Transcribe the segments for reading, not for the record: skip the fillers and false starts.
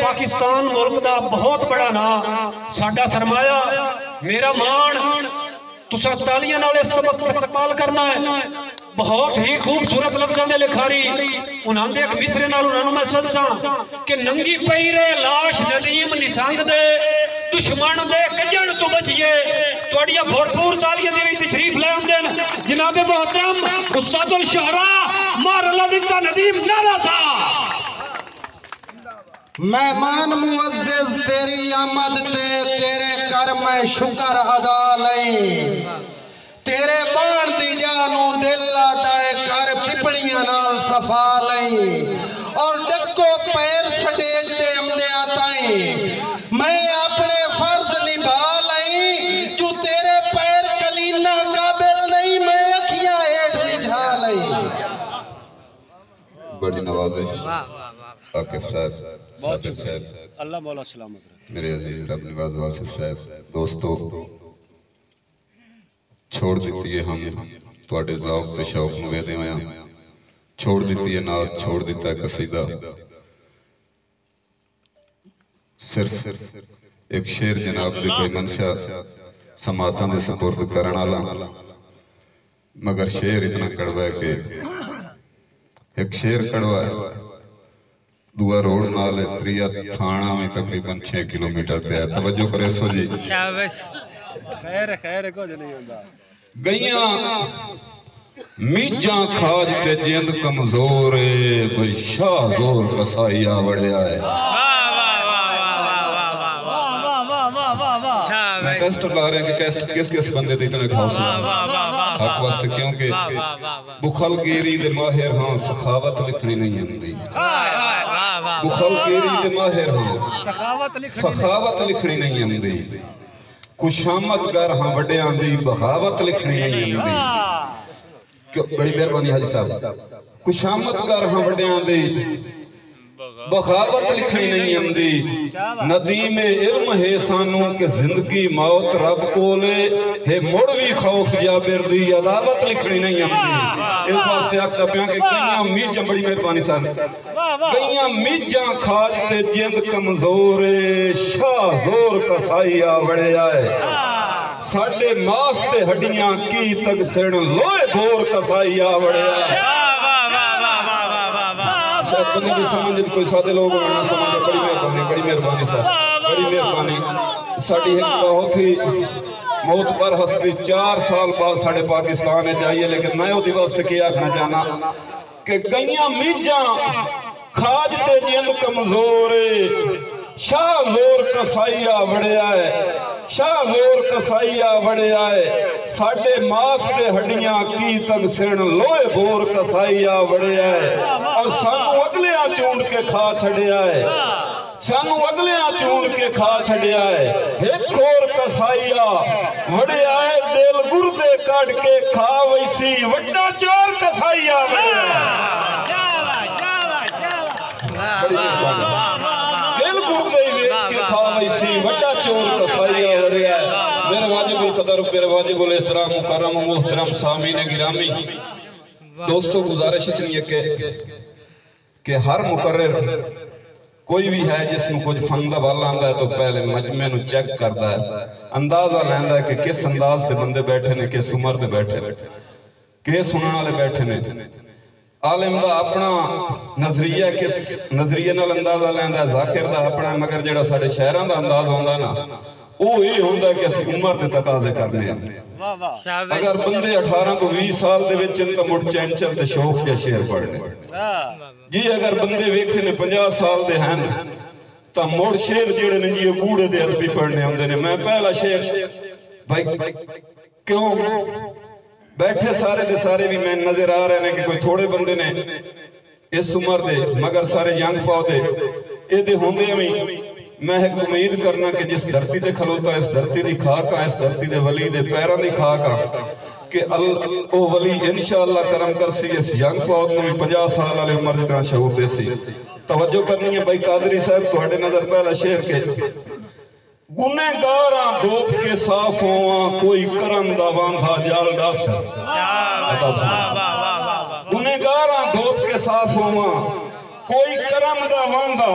पाकिस्तान मुल्क का बहुत बड़ा नाम, साडा सरमाया, मेरा मान, तुसा तालियां नाल इस्तकबाल करना है। बहुत ही खूबसूरत लफ्ज़ों में लिखारी उन्होंने एक मिसरे नाल उन्होंने मैं सदसा कि नंगी पई रे लाश नदीम निसंग दे दुश्मन दे कजन तो बचिए। थोड़िया भरपूर तालियां दे तशरीफ ले आंदे जनाब मोहतरम उस्तादुल शहरा मारला दिता नदीम नारा सा। मेहमान मुअज़्ज़िज़ तेरी आमद ते तेरे कर मैं शुक्र अदा लई, तेरे बाण दी जानू दिल अदाए कर पिपड़ियां नाल सफा लई, और डक्को पैर स्टेज ते आमदिया ताई मैं अपने फर्ज निभा लई। जो तेरे पैर कलीना काबिल नहीं मैं अखियां हेठ बिछा लई। बड़ी नवाजिश आकिब साहब, साबिर साहब, अल्लाह मौला सलामत रखे। मेरे अजीज रब नवाज वासिफ साहब, दोस्तों छोड़ दी है हम थोड़े ज़ौक़ ते शौक़ नूं वेदे होया, छोड़ दी है नात, छोड़ दिता है कसीदा। सिर्फ एक शेर जनाब दी कोई मनशा समातां दे सपुर्द करन वाला, मगर शेर इतना कड़वा है कि एक शेर कड़वा है, दुआ रोड नाल है, त्रिया थाना में तकरीबन 6 किलोमीटर पे है। तवज्जो करे सो जी, शाबाश, खैर खैर कुछ नहीं होता। गईयां मीजा खाज ते जिंद कमजोर है, भाई शाह जोर कसाई आवड़िया है। मैं टेस्ट ला रहे हैं कि किस किस बंदे दी इतने हौसला हक वास्ते, क्योंकि बुखलगिरी दे माहिर हां सखावत लिखनी नहीं आंदी, बुखलगिरी दे माहिर हां सखावत लिखनी नहीं आंदी, खुशामद गर हाँ वड्डियां दी बगावत लिखनी नहीं आंदी। बड़ी मेहरबानी हाजी साहब, खुशामद गर हाँ वड्डियां दी बगावत लिखनी नहीं आंदी। नदीम इल्म है सानू के जिंदगी मौत रब कोले है, मुड़ भी खौफ जाबिर दी अदावत लिखनी नहीं आंदी। इस वास्ते आखदा पिया कि कईयां मीजां, बड़ी मेहरबानी साहब, कईयां मीजां खाज ते जिंद कमजोर है, शाह जोर कसाई आवड़े आए, साडे मास ते हड्डियां की तक सिण लोए बोर कसाई आवड़े आए। शायद बंदे की समझ कोई सादे लोग ना समझे, बड़ी मेहरबानी, बड़ी मेहरबानी साहब, बड़ी मेहरबानी। साडी एक बहुत ही मौत पर हस्ती 4 साल बाद साडे पाकिस्तान में चाहिए, लेकिन मैं उहदी वास्ते क्या आखना चाहना कि गईयां मीजां खाज ते जिंद कमजोर है, शाह जोर कसाईया वड़िया है, शाह जोर कसाईया वड़िया है, साडे मास ते हड्डियां की तक सिण लोए बोर कसाईया वड़िया है, और सानू अगलियां चूंड के खा छड़िया है, सानू अगलियां चूंड के खा छड़िया है। एक और कसाईया वड़िया है, दिल गुर्दे काट के खा वैसी वड्डा चोर कसाईया वड़िया है। दिल गुर्दे वेच के खा वैसी वड्डा चोर कसाईया वड़िया है। मेरे वाजिबुल कदर, मेरे वाजिबुल एहतराम मुकर्रम मुहतरम सामीन गिरामी, दोस्तों गुजारिश इतनी है कि हर मुकर्रर कोई भी है जिसमें कुछ फन दा बल आंदा है तो पहले मजमे नूं चेक करता है, अंदाजा लैंदा है कि किस अंदाज के बंदे बैठे ने, किस उम्र दे बैठे ने, किस सुनने वाले बैठे ने। आलिम दा अपना नजरिया किस नजरिए नाल अंदाजा लैंदा है, जाकिर दा अपना, मगर जेड़ा साडे शहरां दा अंदाज आंदा ना वो ये हुंदा कि असीं उम्र दे तकाजे करने आ। अगर बंदे 18 तो 20 साल दे विच तो मुड़ चंचल ते शौक दे शेर पढ़ने जी, अगर बंदे वेखे ने 50 साल दे हैं तो मुड़ शेर जेड़े ने जी कूड़े दे अदबी पढ़ने आंदे ने। मैं पहला शेर भाई क्यों बैठे सारे दे सारे भी मैं नजर आ रहे हैं कि कोई थोड़े बंदे ने इस उम्र दे, मगर सारे यंग पौधे ये होंदे भी मैं एक उम्मीद करना कि जिस धरती ते खलोता इस धरती दी खाक इस धरती दे वली दे पैरों दी खाक कि ओ वली इंशाअल्लाह करम करसी इस यंग पौध नूं भी 50 साल वाले उम्र दी तरह शऊर देसी। तवज्जो करनी है भाई कादरी साहब, तुहाडे नजर पहला शेर के गुनेगारां धोप के साफ होवां कोई करम दा वांधा जाल दस। गुनेगारां धोप के साफ होवां कोई करम दा वांधा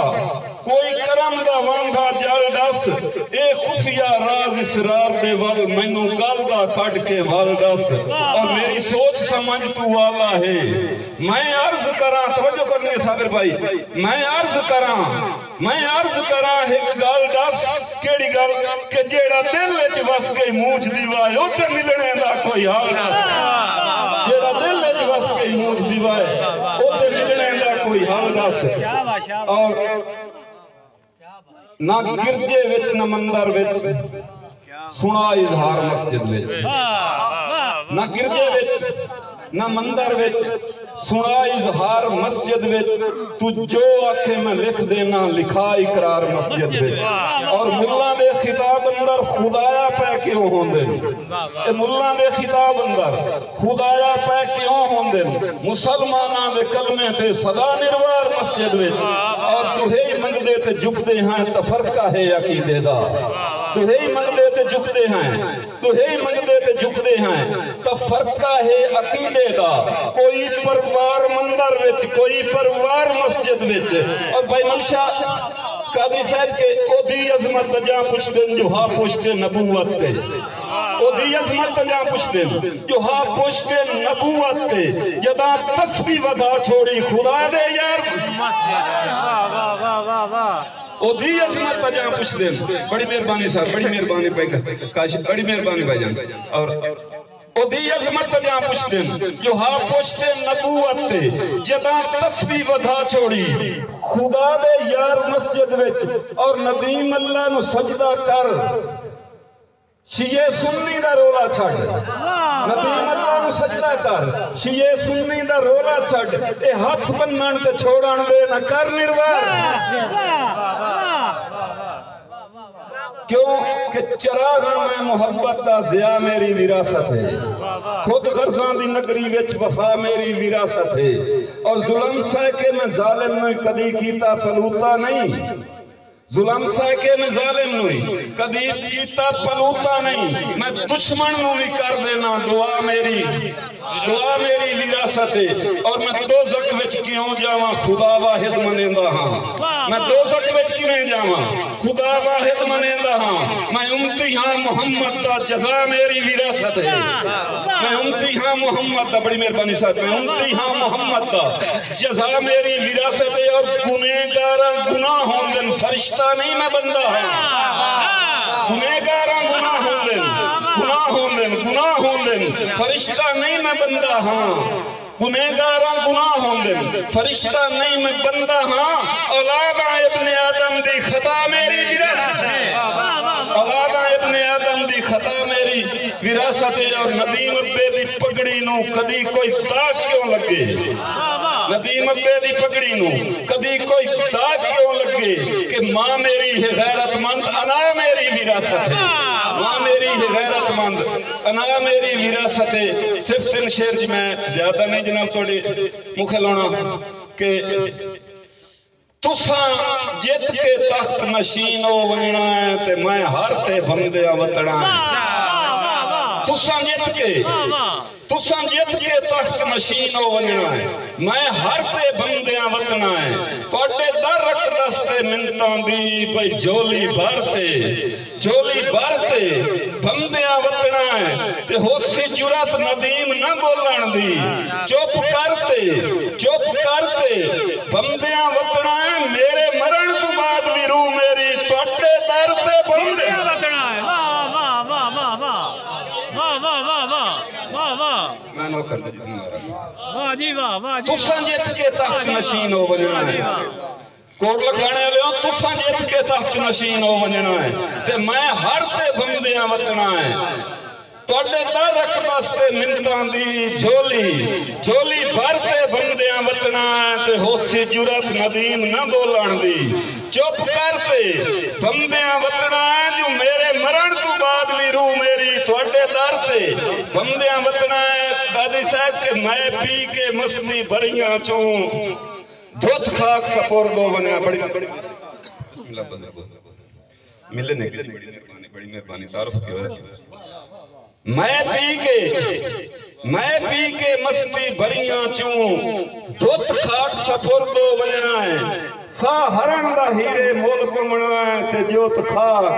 कोई करम दा वांधा जल दस ए खुफिया राज इसरार दे वल मैनू गल दा कट के वल दस और मेरी सोच समझ तू वाला है मैं अर्ज करा तवज्जो करनी है साबिर भाई मैं अर्ज करा एक गल दस केड़ी गल के जेड़ा दिल विच वस गई मूंछ दीवाए ओते मिलने दा कोई हाल ना जेड़ा दिल विच वस गई मूंछ दीवाए ओते मिलने दा कोई हाल दस और ना गिरजे विच न मंदिर विच सुना इजहार मस्जिद विच ना गिरजे विच न मंदिर विच सुना इजहार मस्जिद विच तू जो आखे मैं लिख देना लिखा इकरार मस्जिद विच और मुल्ला दे खिताब अंदर खुदाया पै क्यों होंदे ए मुल्ला दे खिताब अंदर खुदाया पै क्यों होंदे मुसलमानां दे कलमे ते सदा निर्वार मस्जिद विच और दुहेई मंगदे ते झुकदे हैं तफरका है अकीदे दा दुहेई मंगदे ते झुकदे हैं दुहेई मंगदे ते झुकदे हैं तफरका है अकीदे दा कोई परवार मंदिर विच कोई परवार मस्जिद विच और भाई मनशा कादी साहब के ओदी अजमत जा पुछदे जो हा पुछदे नबूवत ते ओदी अजमत जा पुछदे जो हा पुछदे नबूवत ते जदा तस्बीह वधा छोड़ी खुदा दे यार वाह वाह वाह वाह ओदी अजमत जा पुछदे बड़ी मेहरबानी साहब बड़ी मेहरबानी भाई काश बड़ी मेहरबानी भाईजान और ओदी अजमत जा पुछदे जो हा पुछदे नबूवत ते जदा तस्बीह वधा छोड़ी खुदा दे यार मस्जिद विच और नदीम अल्लाह नु सजदा कर शिये सुन्नी दा रोला छड़ नदीम अल्लाह नु सजदा कर शिये सुन्नी दा रोला छड़ ए हाथ बन्नण ते छोड़न दे ना कर निर्वार क्यों कि चरागा मैं मोहब्बत दा ज़िया मेरी विरासत है खुद गर्ज़ां दी नगरी विच वफा मेरी विरासत है और जुल्म सह के मैं जालिम ने कदी कीता पलूता नहीं जुल्म सह के मैं जालिम ने कदी कीता पलूता नहीं मैं दुश्मन नु भी कर देना दुआ मेरी विरासत है और मैं दोज़ख विच क्यों जावां खुदा वाहिद मनेंदा हां मैं दोज़ख विच किवें जावां खुदा वाहिद मनेंदा हां मैं उम्मती हां मोहम्मद दा जज़ा मेरी विरासत है मैं उम्मती हां मोहम्मद दा बड़ी मेहरबानी साहब मैं उम्मती हां मोहम्मद दा जज़ा मेरी विरासत है और गुनहगारां गुनाह होंदन फरिश्ता नहीं मैं बंदा हां गुनहगारां गुनाह होंदन फरिश्ता नहीं मैं बंदा हां गुनहगारां गुनाह होंदे फरिश्ता नहीं मैं बंदा हां औलाद इब्ने आदम दी खता मेरी विरासत है औलाद इब्ने आदम दी खता मेरी विरासत है और नदीम अब्बे दी पगड़ी नु कदी कोई दाग क्यों लगे नदीम अब्बे दी पगड़ी नु कदी कोई दाग क्यों लगे कि मां मेरी है गैरतमंद अना मेरी विरासत है मां मेरी है गैरतमंद अना मेरी विरासत है सिर्फ तीन शेर च मैं ज्यादा नहीं जनाब थोड़ी मुखे लाना के तुसा जित के तख्त नशीन हो वणना है ते मैं हर ते बंदिया वतना है तुसा जित के तख्त नशीन हो वणना है मैं हर ते बंदिया वतना है तोड़े दर रख दस्ते मिंतां दी भाई झोली भरते बंदिया वतना है ते होसी जुरत नदीम न बोलन दी चुप करते बंदिया वतना है मेरे मरण तो बाद भी रूह मेरी तोड़े दर ते बंदिया वतना है वाह वाह वाह वाह वाह वाह वाह वाह वाह मैं नौकर जी तुम्हारा वाह जी वाह तुसां जित के तख्त नशीन हो वणना है कोट लखाने वाले तुसां जित के तख्त नशीन हो वणना है ते मैं हर ते बंदियां वतना है तोड़े दर रख दस्ते मिंतां दी झोली भर ते बंदियां वतना है ते होसी जुरत नदीम न बोलन दी चुप करते बंदियां वतना है जो मेरे मरण तो बाद भी रूह मेरी तोड़े दर ते बंदियां वतना है कादी साहब के मैं पी के मस्ती भरियां चों धुत खाक सपुर्दो बना बड़ी बिस्मिल्लाह मिलने के बड़ी मेहरबानी तारुफ की मैं पी के मस्ती भरियां चूं धुत खाक सपुर्दो बनना है सा हरण दा हीरे मोल घुमना है ते जोत खाक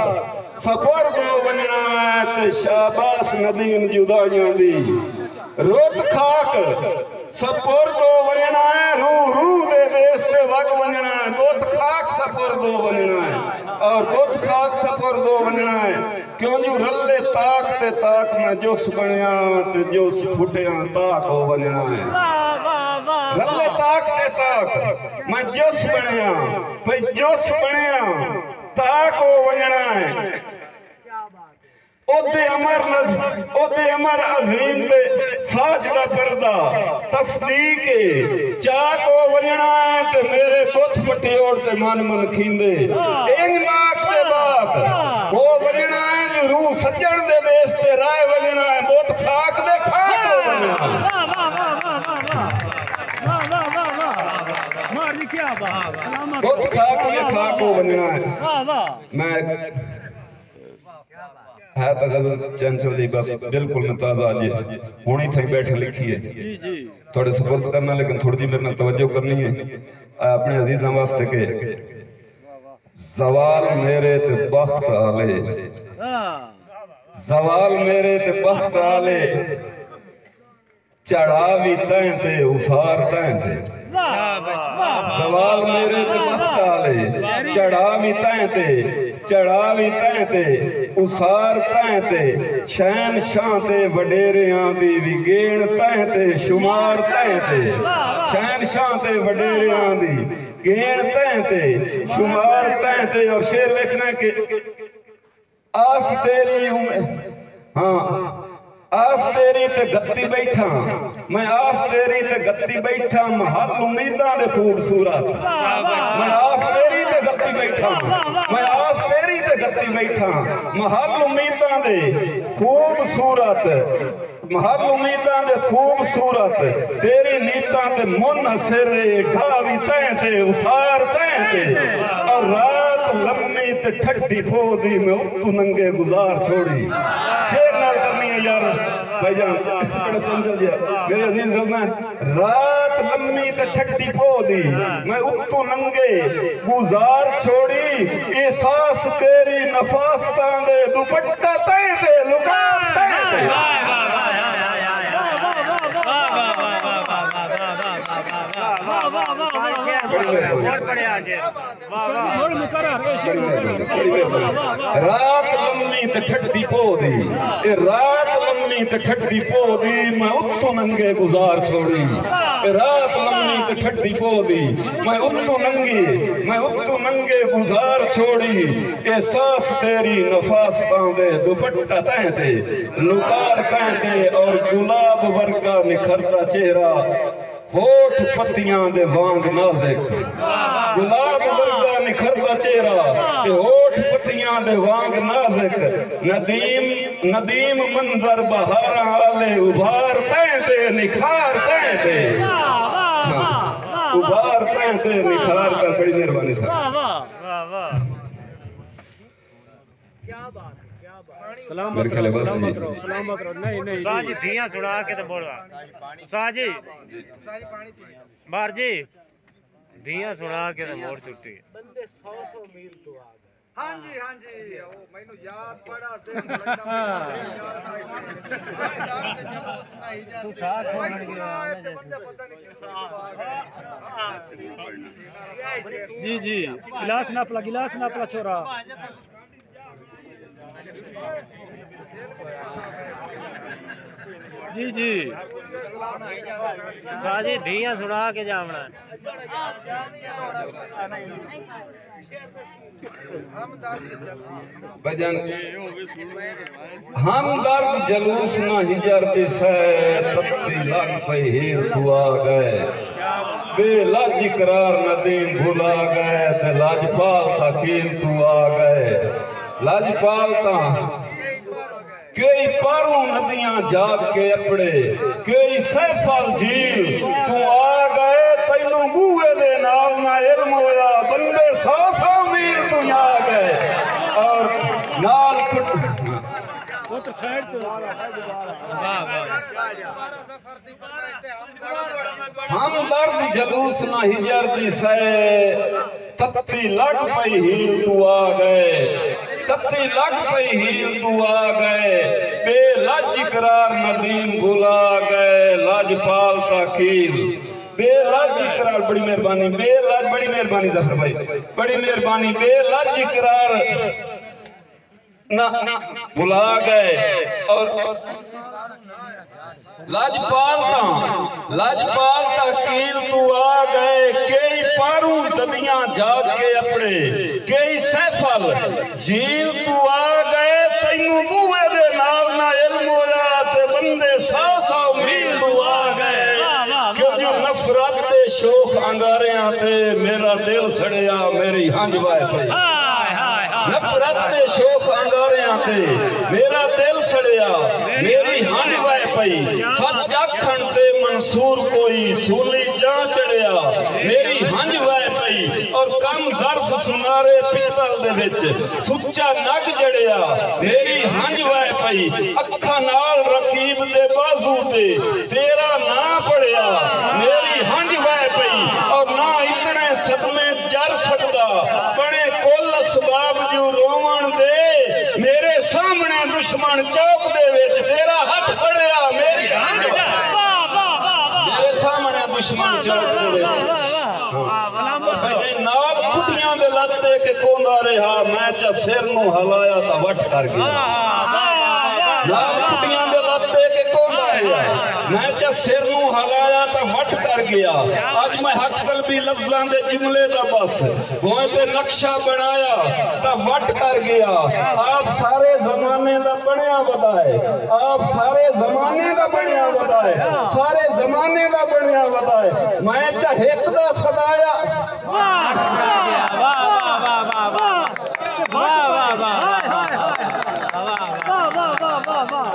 सफर दो बनना है ते शाबाश नदीम जुदाइयां दी रोत खाक सफर दो बनना है रू रू दे देश ते वग बनना है बोत खाक सफर दो बनना है और बोत खाक सफर दो बनना है क्यों जो रल्ले ताक ते ताक में जोस बनया ते जोस फुटिया ताक हो बनना है रल्ले ताक ते ताक मैं जोस बनया भाई जोस बनया ताक हो बनना है ओदे अमर अजीम दे साज दा पर्दा तस्दीक चाक हो वजना है ते मेरे पुत पटियोड़ ते मन मन खींदे इंग बात ते बात हो वजना है जो रूह सज्जन दे देश ते राय वजना है बहुत खाक दे खाक हो वजना बहुत खाक दे खाक हो वजना है मैं है तो गजल चंचल जी बस बिल्कुल में ताजा जी हुणी थई बैठे लिखी है थोड़े सपोर्ट करना लेकिन थोड़ी जी मेरे नाल तवज्जो करनी है अपने अजीजां वास्ते के सवाल मेरे ते बख्त आले सवाल मेरे ते बख्त आले चढ़ा भी तैं ते उसार तैं ते सवाल मेरे ते बख्त आले चढ़ा भी तैं ते चढ़ा भी तैं ते उसार तैं ते शैन शां ते वडेरियां दी विगेण तैं ते शुमार तैं ते शैन शां ते वडेरियां दी गेण तैं ते शुमार तैं ते और शेर देखना कि आस तेरी हाँ आस तेरी ते गत्ती बैठा मैं आस तेरी ते गत्ती बैठा महल उम्मीदां दे खूबसूरत मैं आस तेरी ते गत्ती बैठा मैं आस तेरी ते गत्ती बैठा महल उम्मीदां दे खूबसूरत महल उम्मीदां दे खूबसूरत तेरी नीतां ते मुन सिर ढावी तैं ते उसार तैं ते और रात लम्मी ते ठट्टी फोदी मैं उत्तू नंगे गुजार छोड़ी शेर नाल करनी है यार भाईजान बड़ा चंचल जी मेरे अजीज रखना रात लम्मी ते ठट्टी फोदी मैं उत्तू नंगे गुजार छोड़ी एहसास तेरी नफासतां दे दुपट्टा तैं ते लुकाब तैं ते रात लम्मी ते ठट्टी पोदी रात लम्मी ते ठट्टी पोदी मैं उत्तू नंगे गुजार छोड़ी रात लम्मी ते ठट्टी पोदी मैं उत्तू नंगे गुजार छोड़ी एहसास तेरी नफासतां दे दुपट्टा तैं ते लुकार तैं ते और गुलाब वर्गा निखरता चेहरा होठ पत्तियां दे वांग नाज़िक गुलाब वर्गा निखरता चेहरा ते होठ पत्तियां दे वांग नाज़िक नदीम मंजर बहारा आले उभार तैं ते निखार तैं ते उभार तैं ते निखार का बड़ी मेहरबानी सर मेरे ख्याल है बस सलामत रहो नहीं साजी धियां सुना के तो बोलवा साजी बार जी धियां सुना के तो मोड़ छुट्टी बंदे 100 मील तो आ गए हां जी ओ मैनू याद पड़ा से जी गिलास नापला छोरा जी साजी धियां सुना के जावना भजन हम दर्द जलूस ना हिजर दिसै तत्ती लग पे हीर दुआ गए बेलाज इकरार नदीम भुला गए ते लाजपाल तकील तू आ गए लाजपाल ता कई पारों नदियां जाग के अपड़े कई सैफल झील तू आ गए तैनू बूए दे नाल ना इल्म होया बंदे 100 मील तू आ गए और नाल हम दर्द जलूस ना हिजर दी से तत्ती लग पई हील तू आ गए तत्ती लग पई हील तू आ गए बेलज इकरार नदीम भुला गए लाजपाल ताकील बेलज इकरार बड़ी मेहरबानी बेलज बड़ी मेहरबानी जफर भाई बड़ी मेहरबानी बेलज इकरार ना भुला गए और लाजपाल ताकील तू आ गए कई पारू ददियां जाग के अपने कई सहफल झील तू आ गए तैनू बूए दे नाल ना इल्म होया ते बंदे 100 मील तू आ गए क्यों जो नफरत ते शोख अंगारियां ते मेरा दिल सड़िया मेरी हंज वाए पई नफरत ते शोख अंगारियां ते मेरा दिल सड़िया मेरी हंज वाए पई सच आखण ते मंसूर कोई सूली जा चढ़िया मेरी हंज वाए पई और कम ज़र्फ सुनारे पित्तल दे विच सुच्चा नग जड़िया मेरी हंज वाए पई अखा नाल रकीब दे बाजू ते तेरा ना पड़िया मेरी हंज वाए पई और ना इतने सदमे जर सकदा बने कुल असबाब जो रोवण दे मेरे सामने दुश्मन चौक दे विच तेरा हाथ फड़िया मेरी हंज मेरे सामने दुश्मन चौक दे विच नाल खुटियां दे लत दे के कोंदा रहा मैं चा सिर नू हलाया ता वट कर गया नाल खुटियां दे लत दे के कोंदा रहा मैं चा सिर नू हलाया ता वट कर गया आज मैं हक कलबी लफ्जां दे जुमले दा बस गोए ते नक्शा बनाया ता वट कर गया आप सारे जमाने दा बनया वदाए आप सारे जमाने दा बनया वदाए सारे जमाने दा बनया वदाए मैं चा हिक दा सदाया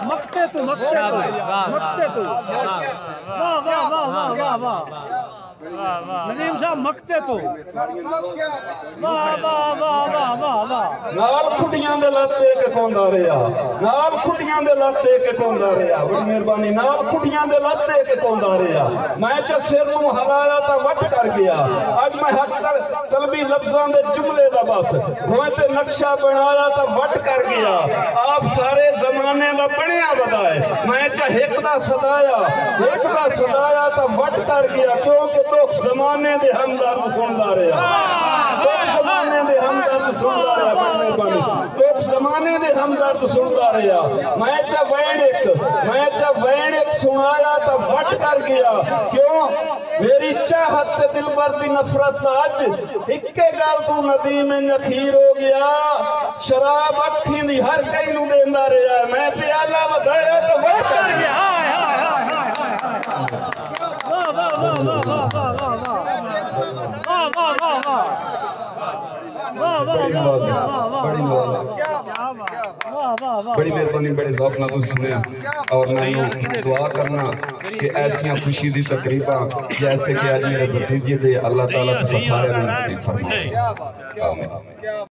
मक्ते तू मक्ते तू नजीम साहब मक्ते तू नाल खुटियां दे लत दे के कोंदा रहा नाल खुटियां दे लत दे के कोंदा रहा बड़ी मेहरबानी नाल खुटियां दे लत दे के कोंदा रहा मैं चा सिर नू हलाया ता वट कर गया आज मैं हक कलबी लफ्जां दे जुमले दा बस गोए ते नक्शा बनाया ता वट कर गया आप सारे जमाने दा बनया वदाए मैं चा हिक दा सदाया ता वट कर गया क्योंकि दुख जमाने दे हमदर्द सुनदा रहा दुख जमाने दे हमदर्द सुनदा रहा बड़ी मेहरबानी दुख जमाने दे हमदर्द सुनदा रहा मैं चा वैण एक सुनाया ता वट कर गया क्यों मेरी चाहत ते दिलबर दी नफरत अज इक्के गल तू नदीम अखीर हो गया शराब अखी दी हर कई नू देंदा रहा मैं प्याला वधाया ता वट कर गया बड़ी मेहरबानी बड़े ज़ौक़ नाल तुसीं सुनिया और मैनूं दुआ करना कि ऐसियां खुशी दी तकरीबां जैसे कि अज मेरे भतीजे दे अल्लाह ताला तुसां सारे नूं नसीब फरमाए आमीन।